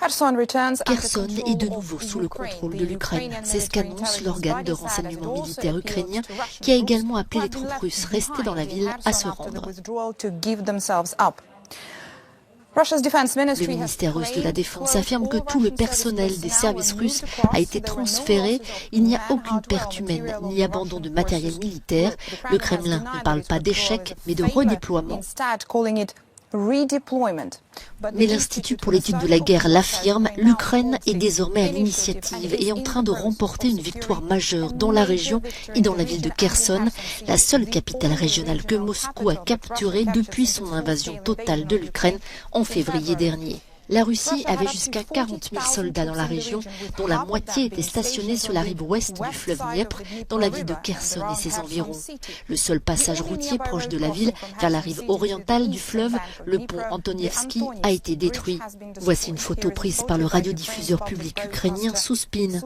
Kherson est de nouveau sous le contrôle de l'Ukraine. C'est ce qu'annonce l'organe de renseignement militaire ukrainien qui a également appelé les troupes russes restées dans la ville à se rendre. Le ministère russe de la Défense affirme que tout le personnel des services russes a été transféré. Il n'y a aucune perte humaine ni abandon de matériel militaire. Le Kremlin ne parle pas d'échec, mais de redéploiement. Mais l'Institut pour l'étude de la guerre l'affirme, l'Ukraine est désormais à l'initiative et en train de remporter une victoire majeure dans la région et dans la ville de Kherson, la seule capitale régionale que Moscou a capturée depuis son invasion totale de l'Ukraine en février dernier. La Russie avait jusqu'à 40 000 soldats dans la région, dont la moitié étaient stationnés sur la rive ouest du fleuve Dniepr, dans la ville de Kherson et ses environs. Le seul passage routier proche de la ville, vers la rive orientale du fleuve, le pont Antonievski, a été détruit. Voici une photo prise par le radiodiffuseur public ukrainien Souspin.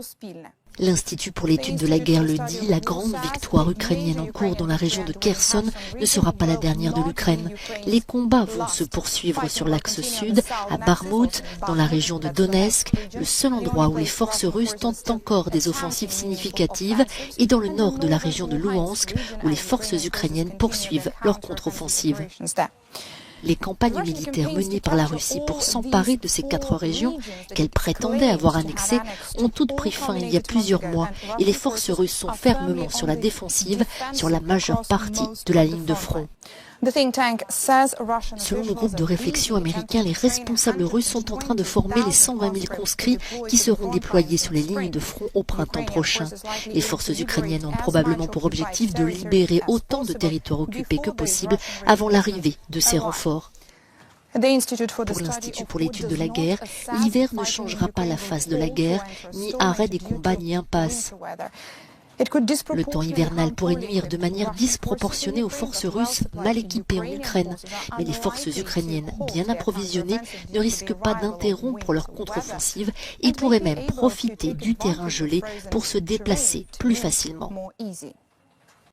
L'Institut pour l'étude de la guerre le dit, la grande victoire ukrainienne en cours dans la région de Kherson ne sera pas la dernière de l'Ukraine. Les combats vont se poursuivre sur l'axe sud, à Bakhmout, dans la région de Donetsk, le seul endroit où les forces russes tentent encore des offensives significatives, et dans le nord de la région de Louhansk, où les forces ukrainiennes poursuivent leur contre-offensive. Les campagnes militaires menées par la Russie pour s'emparer de ces 4 régions qu'elle prétendait avoir annexées ont toutes pris fin il y a plusieurs mois et les forces russes sont fermement sur la défensive sur la majeure partie de la ligne de front. Selon le groupe de réflexion américain, les responsables russes sont en train de former les 120 000 conscrits qui seront déployés sur les lignes de front au printemps prochain. Les forces ukrainiennes ont probablement pour objectif de libérer autant de territoires occupés que possible avant l'arrivée de ces renforts. Pour l'Institut pour l'étude de la guerre, l'hiver ne changera pas la face de la guerre, ni arrêt des combats ni impasse. Le temps hivernal pourrait nuire de manière disproportionnée aux forces russes mal équipées en Ukraine, mais les forces ukrainiennes bien approvisionnées ne risquent pas d'interrompre leur contre-offensive et pourraient même profiter du terrain gelé pour se déplacer plus facilement.